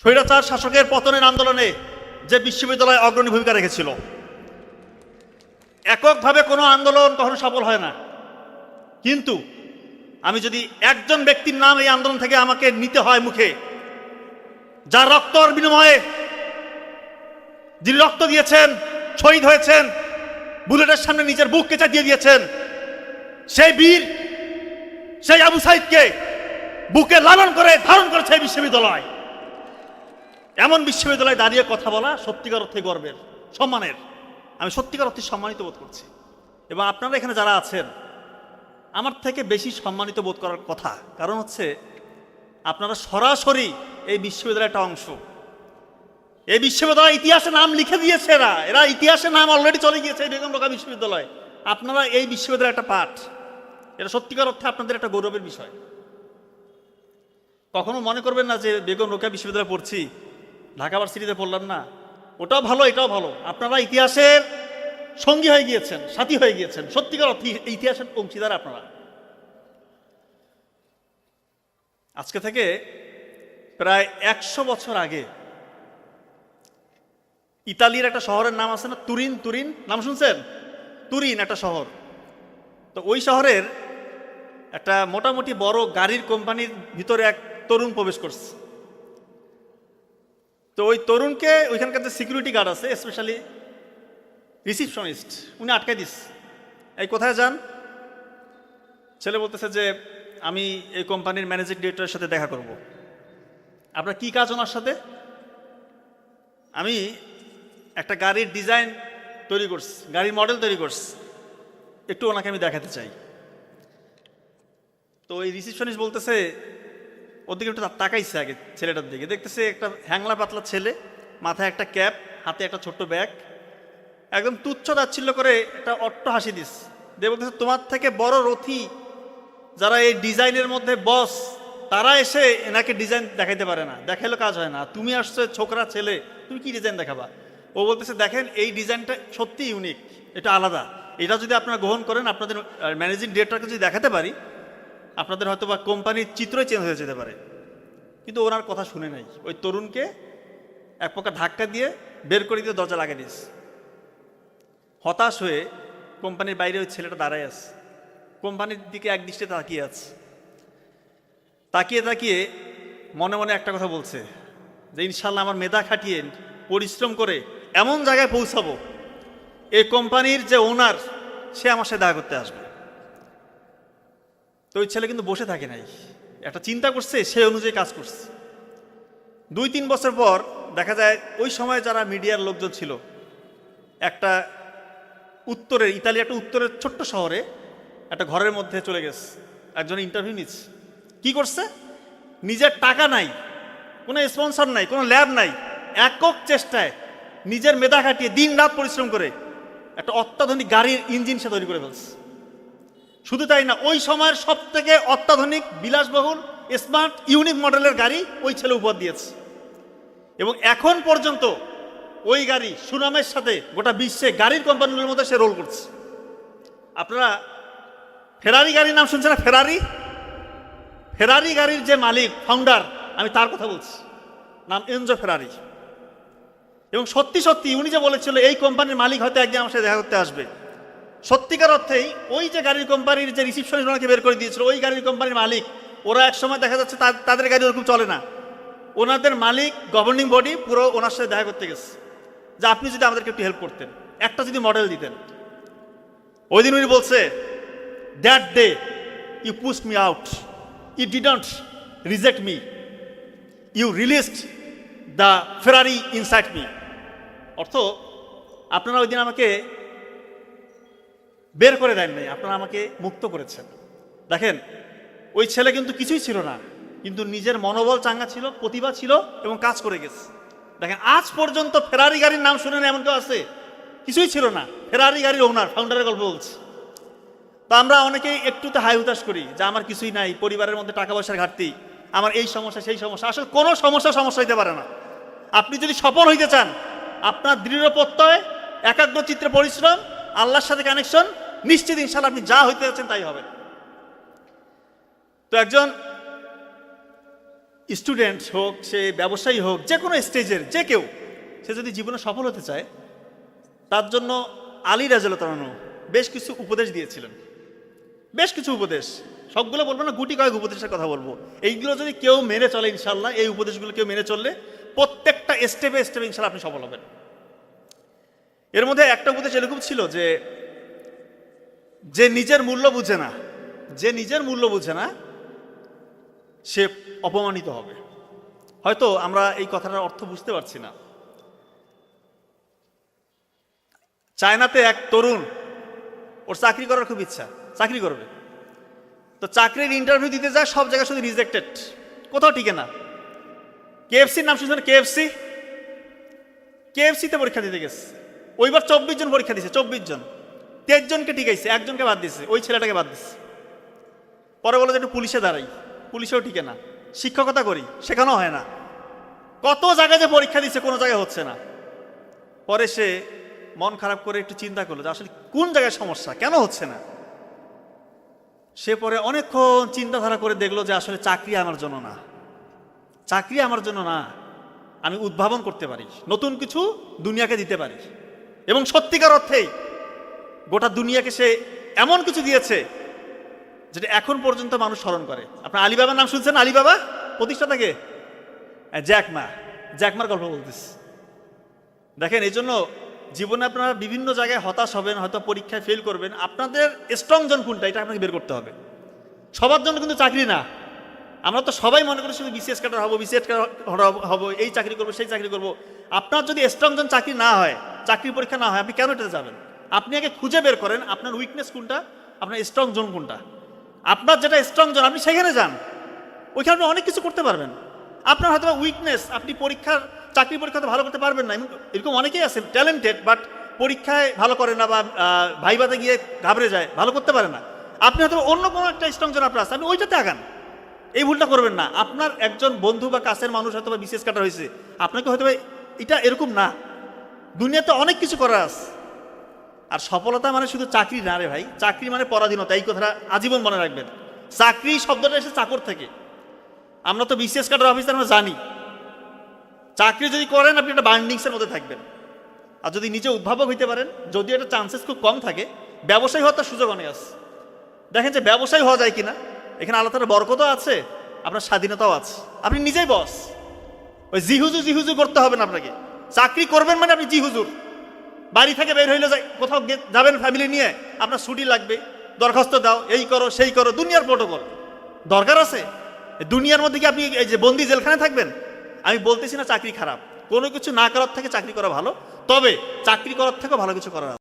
স্বৈরাচার শাসকের পতনের আন্দোলনে যে বিশ্ববিদ্যালয় অগ্রণী ভূমিকা রেখেছিল। এককভাবে কোনো আন্দোলন কখনো সফল হয় না, কিন্তু আমি যদি একজন ব্যক্তির নাম এই আন্দোলন থেকে আমাকে নিতে হয় মুখে, যার রক্তর বিনিময়ে, যিনি রক্ত দিয়েছেন, শহীদ হয়েছেন, বুলেটের সামনে নিজের বুককে চাটিয়ে দিয়েছেন, সেই বীর, সেই আবু সাইদকে বুকে লালন করে ধারণ করেছে এই বিশ্ববিদ্যালয়। এমন বিশ্ববিদ্যালয়ে দাঁড়িয়ে কথা বলা সত্যিকার অর্থে গর্বের, সম্মানের। আমি সত্যিকার অর্থে সম্মানিত বোধ করছি, এবং আপনারা এখানে যারা আছেন আমার থেকে বেশি সম্মানিত বোধ করার কথা। কারণ হচ্ছে আপনারা সরাসরি এই বিশ্ববিদ্যালয়ের একটা অংশ। এই বিশ্ববিদ্যালয় ইতিহাসে নাম লিখে দিয়েছে, এরা ইতিহাসে নাম অলরেডি চলে গিয়েছে এই বেগম রোকেয়া বিশ্ববিদ্যালয়। আপনারা এই বিশ্ববিদ্যালয়ের একটা পাঠ, এটা সত্যিকার অর্থে আপনাদের একটা গৌরবের বিষয়। কখনো মনে করবেন না যে বেগম রোকেয়া বিশ্ববিদ্যালয়ে পড়ছি, ঢাকা ভার্সিটিতে পড়লাম না, ওটাও ভালো এটাও ভালো। আপনারা ইতিহাসের সঙ্গী হয়ে গিয়েছেন, সাথী হয়ে গিয়েছেন, সত্যিকার অর্থে ইতিহাসের অংশীদার আপনারা। আজকে থেকে প্রায় 100 বছর আগে ইতালির একটা শহরের নাম আছে না, তুরিন, নাম শুনছেন? তুরিন একটা শহর। তো ওই শহরের একটা মোটামুটি বড় গাড়ির কোম্পানির ভিতরে এক তরুণ প্রবেশ করছে। তো ওই তরুণকে ওইখানকার যে সিকিউরিটি গার্ড আছে, স্পেশালি রিসিপশনিস্ট, উনি আটকে দিস। এই কোথায় যান? ছেলে বলতেছে যে আমি এই কোম্পানির ম্যানেজিং ডিরেক্টরের সাথে দেখা করব। আপনার কি কাজ ওনার সাথে? আমি একটা গাড়ির ডিজাইন তৈরি করছি, গাড়ির মডেল তৈরি করছি, একটু ওনাকে আমি দেখাতে চাই। তো ওই রিসিপশনিস্ট বলতেছে, ওর দিকে একটু তাকাইছে আগে ছেলেটার দিকে, দেখতেছে একটা হ্যাংলা পাতলা ছেলে, মাথায় একটা ক্যাপ, হাতে একটা ছোট্ট ব্যাগ, একদম তুচ্ছ তাচ্ছিল্য করে একটা অট্ট হাসি দিস দিয়ে বলতেছে, তোমার থেকে বড় রথী যারা এই ডিজাইনের মধ্যে বস, তারা এসে এনাকে ডিজাইন দেখাইতে পারে না, দেখাইলে কাজ হয় না। তুমি আসছো ছোকরা ছেলে, তুমি কি ডিজাইন দেখাবা? ও বলতেছে, দেখেন এই ডিজাইনটা সত্যি ইউনিক, এটা আলাদা, এটা যদি আপনারা গ্রহণ করেন, আপনাদের ম্যানেজিং ডিরেক্টরকে যদি দেখাতে পারি, আপনাদের হয়তো বা কোম্পানির চিত্রই চেঞ্জ হয়ে যেতে পারে। কিন্তু ওনার কথা শুনে নাই, ওই তরুণকে এক প্রকার ধাক্কা দিয়ে বের করে দিয়ে দরজা লাগিয়ে দিস। হতাশ হয়ে কোম্পানির বাইরে ওই ছেলেটা দাঁড়ায় আছে, কোম্পানির দিকে এক দৃষ্টিতে তাকিয়ে আছে। তাকিয়ে মনে মনে একটা কথা বলছে যে ইনশাল্লাহ আমার মেধা খাটিয়ে পরিশ্রম করে এমন জায়গায় পৌঁছাবো, এই কোম্পানির যে ওনার সে আমার সাথে দেখা করতে আসবে। তো ওই ছেলে কিন্তু বসে থাকে নাই, একটা চিন্তা করছে, সেই অনুযায়ী কাজ করছে। 2-3 বছর পর দেখা যায় ওই সময় যারা মিডিয়ার লোকজন ছিল, একটা উত্তরের, ইতালি একটা উত্তরের ছোট্ট শহরে একটা ঘরের মধ্যে চলে গেছে, একজন ইন্টারভিউ নিচ্ছে। কি করছে? নিজের টাকা নাই, কোনো স্পন্সর নাই, কোনো ল্যাব নাই, একক চেষ্টায় নিজের মেধা খাটিয়ে দিন রাত পরিশ্রম করে একটা অত্যাধুনিক গাড়ির ইঞ্জিন সে তৈরি করে ফেলছে। শুধু তাই না, ওই সময়ের সব থেকে অত্যাধুনিক, বিলাসবহুল, স্মার্ট, ইউনিক মডেলের গাড়ি ওই ছেলে উপহার দিয়েছে। এবং এখন পর্যন্ত ওই গাড়ি সুনামের সাথে গোটা বিশ্বে গাড়ির কোম্পানিগুলোর মধ্যে সে রোল করছে। আপনারা ফেরারি গাড়ির নাম শুনছেন না? ফেরারি গাড়ির যে মালিক, ফাউন্ডার, আমি তার কথা বলছি, নাম এনজো ফেরারি। এবং সত্যি উনি যে বলেছিল এই কোম্পানির মালিক হয়তো একদিন আমার সাথে দেখা করতে আসবে, সত্যিকার অর্থেই ওই যে গাড়ির কোম্পানির যে রিসিপশনিস্ট ওনাকে বের করে দিয়েছিল, ওই গাড়ির কোম্পানির মালিক, ওরা এক সময় দেখা যাচ্ছে তাদের গাড়ি ওরকম চলে না, ওনাদের মালিক গভর্নিং বডি পুরো ওনার সাথে দেখা করতে গেছে যে আপনি যদি আমাদেরকে একটু হেল্প করতেন, একটা যদি মডেল দিতেন। ওই দিন উনি বলছে, that day you pushed me out, you didn't reject me, you released the Ferrari inside me. অর্থ, আপনারা ওই দিন আমাকে বের করে দেন নাই, আপনারা আমাকে মুক্ত করেছেন। দেখেন, ওই ছেলে কিন্তু কিছুই ছিল না, কিন্তু নিজের মনোবল চাঙ্গা ছিল, প্রতিভা ছিল এবং কাজ করে গেছে। দেখেন, আজ পর্যন্ত ফেরারি গাড়ির নাম শুনেন এমন কেউ আছে? কিছুই ছিল না, ফেরারি গাড়ির ওনার, ফাউন্ডারের গল্প বলছে। তো আমরা অনেকেই একটুতে হাই হুতাশ করি যে আমার কিছুই নাই, পরিবারের মধ্যে টাকা পয়সার ঘাটতি, আমার এই সমস্যা সেই সমস্যা। আসলে কোনো সমস্যা হইতে পারে না। আপনি যদি সফল হইতে চান, আপনার দৃঢ় প্রত্যয়, একাগ্রচিত্তে পরিশ্রম, আল্লাহর সাথে কানেকশন, নিশ্চিত ইনশাআল্লাহ আপনি যা হইতে যাচ্ছেন তাই হবে। তো একজন স্টুডেন্ট হোক, সে ব্যবসায়ী হোক, যে কোনো স্টেজের যে কেউ, সে যদি জীবনে সফল হতে চায়, তার জন্য আলী রাদিয়াল্লাহু তাআলা আনহু বেশ কিছু উপদেশ দিয়েছিলেন। বেশ কিছু উপদেশ, সবগুলো বলবো না, গুটি কয়েক উপদেশের কথা বলবো। এইগুলো যদি কেউ মেনে চলে ইনশাল্লাহ, এই উপদেশগুলো কেউ মেনে চললে প্রত্যেকটা স্টেপে স্টেপে ইনশাল্লাহ আপনি সফল হবেন। এর মধ্যে একটা উপদেশ এরকম ছিল যে, যে নিজের মূল্য বুঝে না, যে নিজের মূল্য বুঝে না, সে অপমানিত হবে। হয়তো আমরা এই কথাটার অর্থ বুঝতে পারছি না। চায়নাতে এক তরুণ, ওর চাকরি করার খুব ইচ্ছা, চাকরি করবে, তো চাকরির ইন্টারভিউ দিতে যায়, সব জায়গায় শুধু রিজেক্টেড, কোথাও টিকে না। কেএফসির নাম শুনছেন? কেএফসিতে পরীক্ষা দিতে গেছে, ওইবার 24 জন পরীক্ষা দিয়েছে, 24 জন, 23 জনকে টিকাইছে, একজনকে বাদ দিচ্ছে, ওই ছেলেটাকে বাদ দিচ্ছে। পরে বলে যে একটু পুলিশে দাঁড়াই, পুলিশেও টিকে না। শিক্ষকতা করি, সেখানেও হয় না। কত জায়গায় যে পরীক্ষা দিচ্ছে, কোনো জায়গায় হচ্ছে না। পরে সে মন খারাপ করে একটু চিন্তা করলো যে আসলে কোন জায়গায় সমস্যা, কেন হচ্ছে না। সে পরে অনেকক্ষণ চিন্তাধারা করে দেখলো যে আসলে চাকরি আমার জন্য না, চাকরি আমার জন্য না, আমি উদ্ভাবন করতে পারি, নতুন কিছু দুনিয়াকে দিতে পারি। এবং সত্যিকার অর্থেই গোটা দুনিয়াকে সে এমন কিছু দিয়েছে যেটা এখন পর্যন্ত মানুষ স্মরণ করে। আপনার আলিবাবার নাম শুনছেন? আলিবাবা প্রতিষ্ঠাতাকে জ্যাকমার গল্প বলতেছে। দেখেন, এই জন্য জীবনে আপনারা বিভিন্ন জায়গায় হতাশ হবেন, হয়তো পরীক্ষায় ফেল করবেন, আপনাদের স্ট্রং জোন কোনটা এটা আপনাকে বের করতে হবে। সবার জন্য কিন্তু চাকরি না। আমরা তো সবাই মনে করি শুধু বিসিএস ক্যাডার হবো, বিসিএস ক্যাডার হবো, এই চাকরি করবো, সেই চাকরি করবো। আপনার যদি স্ট্রং জোন চাকরি না হয়, চাকরি পরীক্ষা না হয়, আপনি কেন এটাতে যাবেন? আপনি আগে খুঁজে বের করেন আপনার উইকনেস কোনটা, আপনার স্ট্রং জোন কোনটা। আপনার যেটা স্ট্রং জোন, আপনি সেখানে যান, ওইখানে আপনি অনেক কিছু করতে পারবেন। আপনার হয়তো উইকনেস, আপনি চাকরি পরীক্ষাতে ভালো করতে পারবেন না, এরকম অনেকেই আছে ট্যালেন্টেড, বাট পরীক্ষায় ভালো করে না, বা ভাইভাতে গিয়ে ঘাবড়ে যায়, ভালো করতে পারে না। আপনি হয়তো অন্য কোনো একটা স্ট্রং জোন আপনার আছে, আপনি ওইটাতে আগান। এই ভুলটা করবেন না। আপনার একজন বন্ধু বা কাছের মানুষ হয়তো বা বিশেষ কাটা হয়েছে, আপনাকে হয়তো এটা এরকম না, দুনিয়াতে অনেক কিছু করার আছে। আর সফলতা মানে শুধু চাকরি না রে ভাই, চাকরি মানে পরাধীনতা, এই কথাটা আজীবন মনে রাখবেন। চাকরি শব্দটা এসে চাকর থেকে, আমরা তো বিসিএস কাটার অফিসার, আমরা জানি চাকরি যদি করেন আপনি একটা বার্নিংসের মধ্যে থাকবেন। আর যদি নিজে উদ্ভাবক হইতে পারেন, যদিও এটা চান্সেস খুব কম থাকে, ব্যবসায়ী হওয়ার সুযোগ অনেক আছে। দেখেন যে ব্যবসায়ী হওয়া যায় কিনা, এখানে আল্লাহ তাআলার বরকতও আছে, আপনার স্বাধীনতাও আছে, আপনি নিজেই বস। ওই জিহুজু করতে হবে না আপনাকে। চাকরি করবেন মানে আপনি জিহুজুর, বাড়ি থেকে বের হইলে কোথাও যাবেন ফ্যামিলি নিয়ে, আপনার ছুটি লাগবে, দরখাস্ত দাও, এই করো সেই করো, দুনিয়ার প্রোটোকল দরকার আছে। দুনিয়ার মধ্যে কি আপনি এই যে বন্দি জেলখানে থাকবেন? আমি বলতেছি না চাকরি খারাপ, কোনো কিছু না করার থেকে চাকরি করা ভালো, তবে চাকরি করার থেকেও ভালো কিছু করার